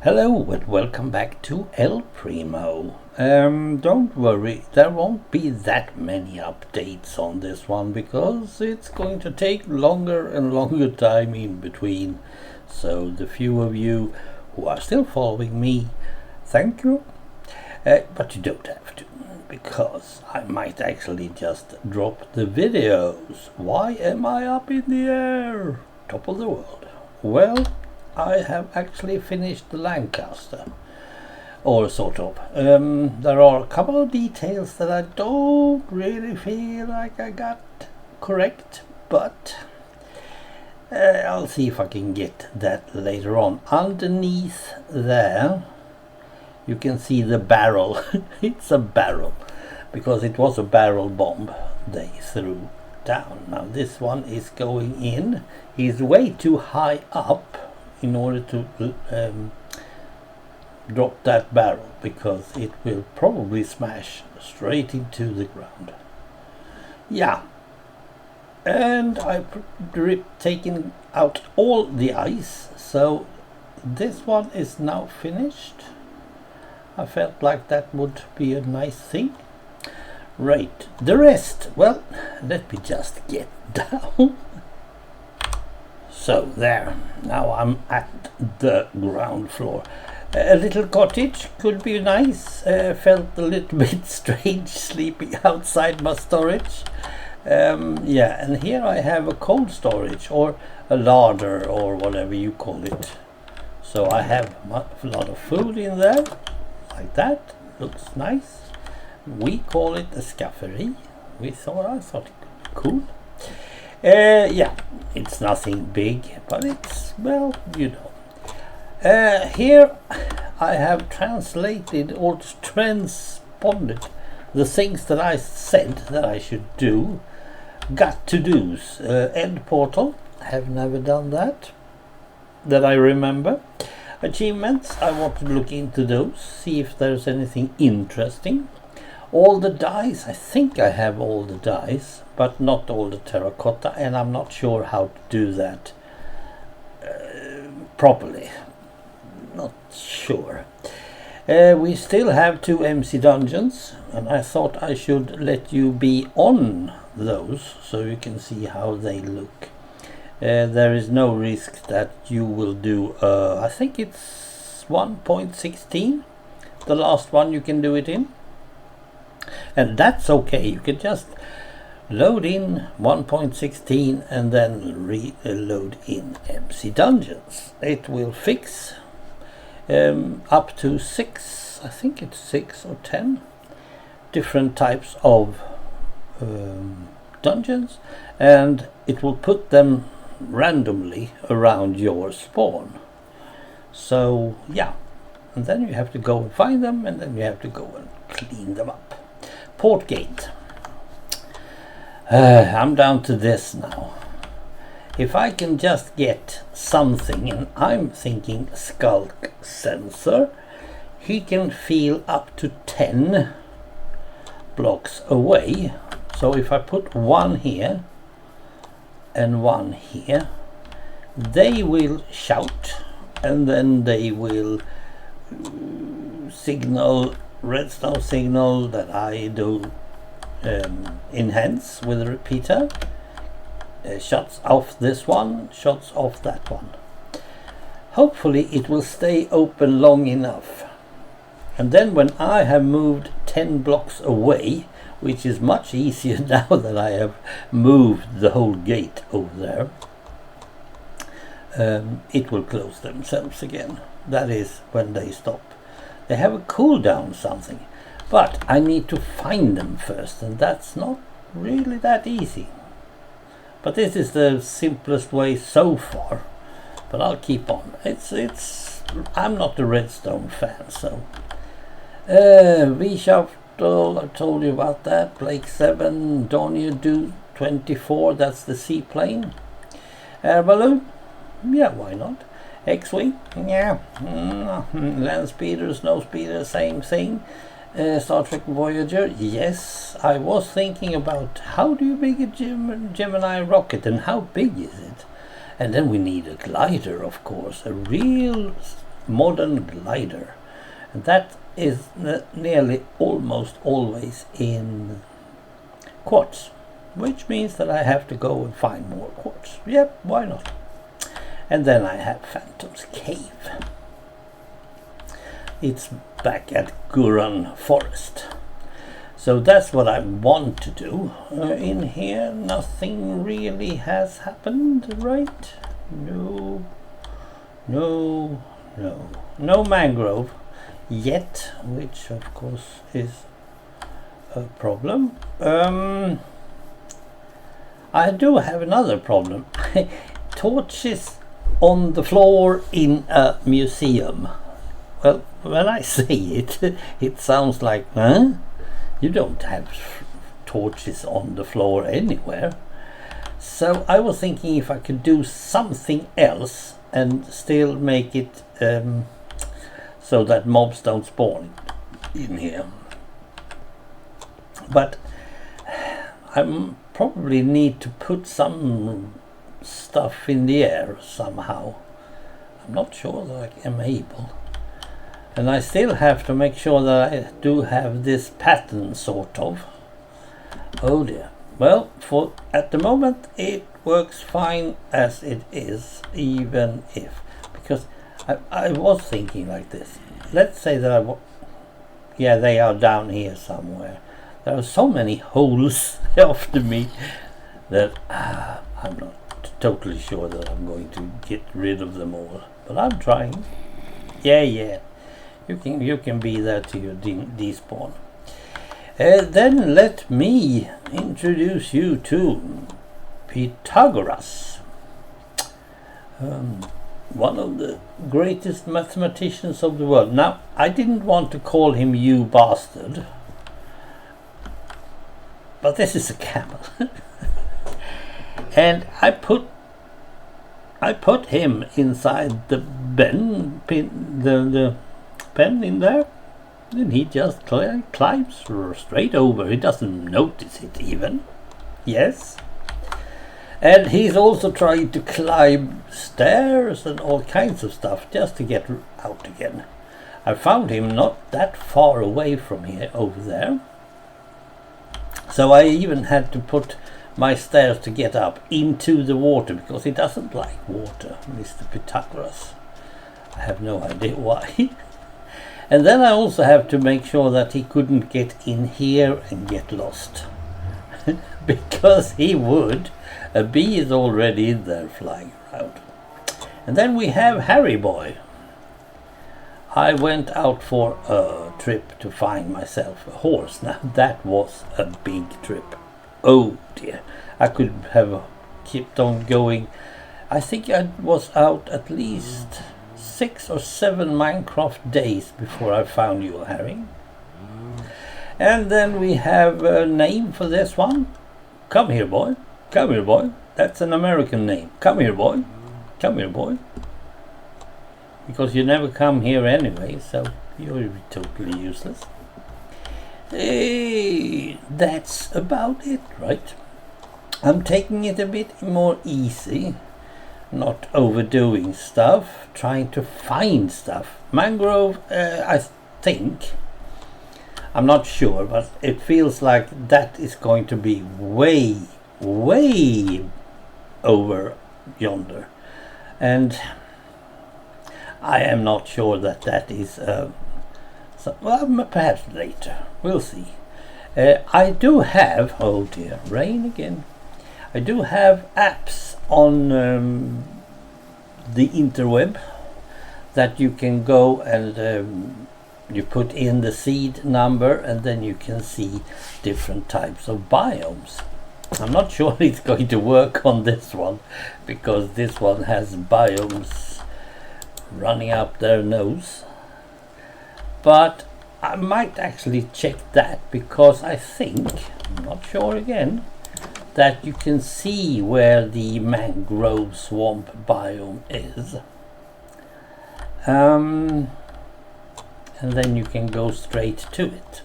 Hello and welcome back to El Primo. Don't worry, there won't be that many updates on this one because it's going to take longer and longer time in between. So the few of you who are still following me, thank you. But you don't have to, because I might actually just drop the videos. Why am I up in the air? Top of the world. Well, I have actually finished the Lancaster, or sort of. There are a couple of details that I don't really feel like I got correct, but I'll see if I can get that later on. Underneath there you can see the barrel. It's a barrel because it was a barrel bomb they threw down. Now this one is going in. He's way too high up in order to drop that barrel, because it will probably smash straight into the ground. Yeah, and I've taken out all the ice, so this one is now finished. I felt like that would be a nice thing. Right, the rest, well, let me just get down. So there, now I'm at the ground floor. A little cottage could be nice. Felt a little bit strange sleeping outside my storage. Yeah, and here I have a cold storage, or a larder, or whatever you call it. So I have a lot of food in there, like that. Looks nice. We call it a scaffery. I thought it could be cool. Yeah, it's nothing big, but it's, well, you know. Here I have translated or transponded the things that I said that I should do. Got to do's. End portal, have never done that I remember. Achievements, I want to look into those, see if there's anything interesting. All the dice, I think I have all the dice, but not all the terracotta, and I'm not sure how to do that properly. Not sure. We still have 2 MC dungeons, and I thought I should let you be on those so you can see how they look. There is no risk that you will do, I think it's 1.16, the last one you can do it in. And that's okay, you can just load in 1.16 and then reload in MC Dungeons. It will fix up to 6, I think it's 6 or 10 different types of dungeons, and it will put them randomly around your spawn. So yeah, and then you have to go and find them, and then you have to go and clean them up. Port gate. I'm down to this now. If I can just get something, and I'm thinking skulk sensor, he can feel up to 10 blocks away. So if I put one here and one here, they will shout, and then they will signal, redstone signal that I do enhance with a repeater. Shuts off this one, shuts off that one. Hopefully it will stay open long enough, and then when I have moved 10 blocks away, which is much easier now that I have moved the whole gate over there, it will close themselves again. That is when they stop. They have a cooldown something, but I need to find them first, and that's not really that easy. But this is the simplest way so far, but I'll keep on. I'm not a redstone fan, so V-Shuffle, I told you about that. Blake 7, Donia Do 24, that's the seaplane. Air balloon, yeah, why not? X-Wing, yeah. Land speeder, snow speeder, same thing. Star Trek Voyager, yes. I was thinking about how do you make a Gemini rocket, and how big is it? And then we need a glider, of course, a real modern glider, and that is nearly almost always in quartz, which means that I have to go and find more quartz. Yep, why not? And then I have Phantom's Cave. It's back at Guran Forest. So that's what I want to do. In here, nothing really has happened, right? No mangrove yet, which of course is a problem. I do have another problem. Torches on the floor in a museum. Well, when I say it, it sounds like, huh? You don't have torches on the floor anywhere. So I was thinking if I could do something else and still make it so that mobs don't spawn in here. But I probably need to put some stuff in the air somehow. I'm not sure that I am able. And I still have to make sure that I do have this pattern, sort of. Oh dear. Well, for at the moment it works fine as it is, even if, because I was thinking like this. Let's say that yeah, they are down here somewhere. There are so many holes after me that I'm not totally sure that I'm going to get rid of them all. But I'm trying. Yeah. You can be there till you despawn. Then let me introduce you to Pythagoras, one of the greatest mathematicians of the world. Now, I didn't want to call him you bastard, but this is a camel. And I put him inside the the pen in there, and he just climbs straight over. He doesn't notice it even. Yes. And he's also trying to climb stairs and all kinds of stuff just to get out again. I found him not that far away from here, over there. So I even had to put my stairs to get up into the water, because he doesn't like water, Mr. Pythagoras. I have no idea why. And then I also have to make sure that he couldn't get in here and get lost. Because he would. A bee is already in there flying around. And then we have Harry Boy. I went out for a trip to find myself a horse. Now that was a big trip. Oh dear. I could have kept on going. I think I was out at least 6 or 7 Minecraft days before I found you, Harry. And then we have a name for this one. Come here, boy. Come here, boy. That's an American name. Come here, boy. Come here, boy. Because you never come here anyway, so you're totally useless. Hey, that's about it, right? I'm taking it a bit more easy. Not overdoing stuff, trying to find stuff. Mangrove, I think, I'm not sure, but it feels like that is going to be way over yonder. And I am not sure that that is, well, perhaps later, we'll see. I do have, oh dear, rain again. I do have apps on the interweb that you can go and you put in the seed number, and then you can see different types of biomes. I'm not sure it's going to work on this one, because this one has biomes running up their nose. But I might actually check that, because I think, I'm not sure again, that you can see where the mangrove swamp biome is. And then you can go straight to it.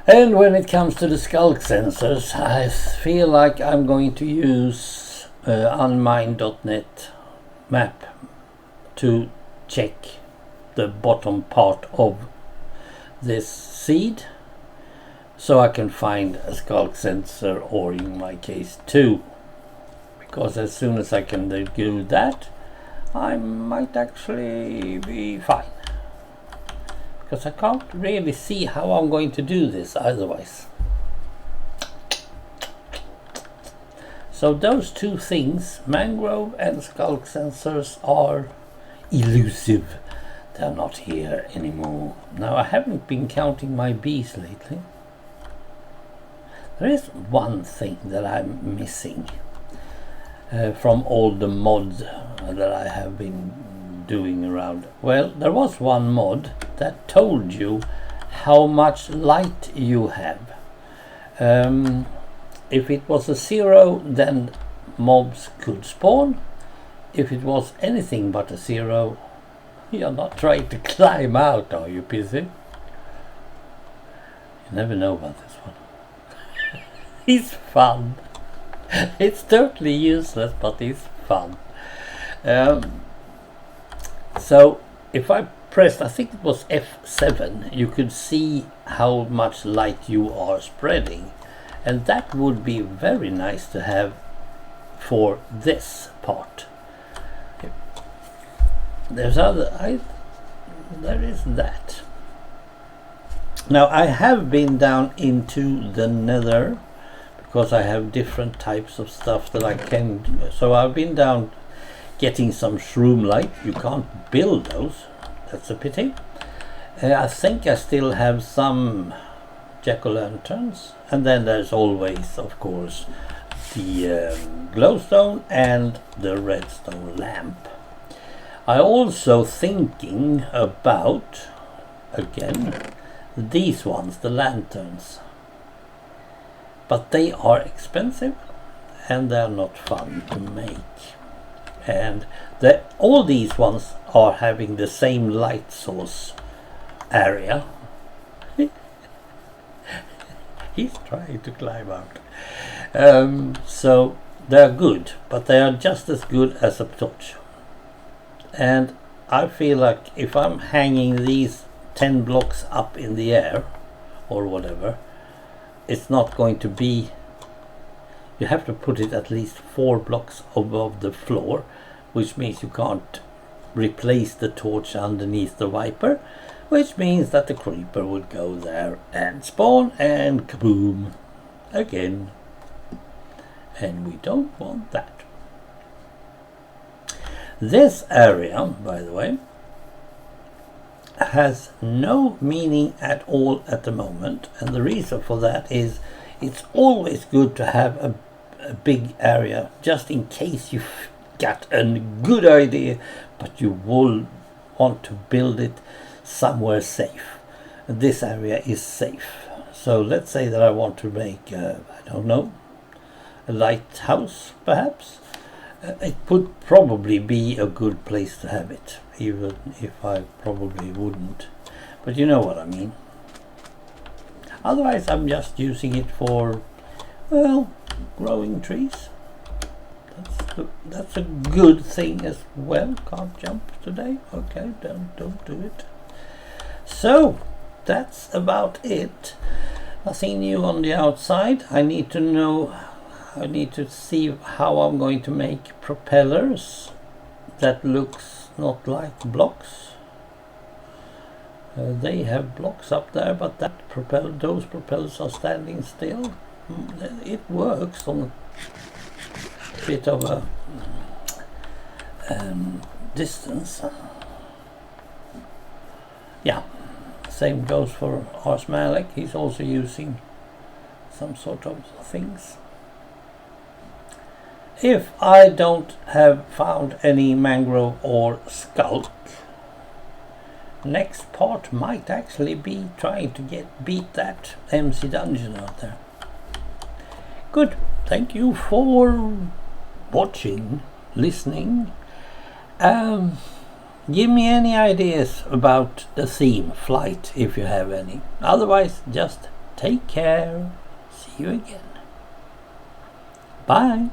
And when it comes to the skulk sensors, I feel like I'm going to use unmine.net map to check the bottom part of this seed so I can find a skulk sensor, or in my case 2, because as soon as I can do that I might actually be fine, because I can't really see how I'm going to do this otherwise. So those two things, mangrove and skulk sensors, are elusive. They're not here anymore. Now, I haven't been counting my bees lately. There is one thing that I'm missing from all the mods that I have been doing around. Well, there was one mod that told you how much light you have. If it was a 0, then mobs could spawn. If it was anything but a 0, you're not trying to climb out, are you, Pissy? You never know about this one. He's fun. It's totally useless, but he's fun. So if I pressed, I think it was F7, you could see how much light you are spreading. And that would be very nice to have for this part. There is that. Now, I have been down into the nether because I have different types of stuff that I can. So I've been down getting some shroom light. You can't build those. That's a pity. I think I still have some jack-o'-lanterns, and then there's always, of course, the glowstone and the redstone lamp. I also thinking about, again, these ones, the lanterns, but they are expensive and they're not fun to make, and all these ones are having the same light source area. He's trying to climb out. So they're good, but they are just as good as a torch. And I feel like if I'm hanging these 10 blocks up in the air or whatever, it's not going to be. You have to put it at least 4 blocks above the floor, which means you can't replace the torch underneath the viper, which means that the creeper would go there and spawn and kaboom again. And we don't want that. This area, by the way, has no meaning at all at the moment, and the reason for that is it's always good to have a big area just in case you've got a good idea but you will want to build it somewhere safe. This area is safe. So let's say that I want to make I don't know, a lighthouse perhaps. It would probably be a good place to have it, even if I probably wouldn't, but you know what I mean. Otherwise I'm just using it for, well, growing trees. That's a good thing as well. Can't jump today. Okay, don't do it. So that's about it. Nothing new on the outside. I need to see how I'm going to make propellers that looks not like blocks. They have blocks up there, but those propellers are standing still. It works on a bit of a distance. Yeah, same goes for Ars Malik. He's also using some sort of things. If I don't have found any mangrove or skulk, next part might actually be trying to beat that MC dungeon out there. Good. Thank you for watching, listening. Give me any ideas about the theme, flight, if you have any. Otherwise, just take care. See you again. Bye.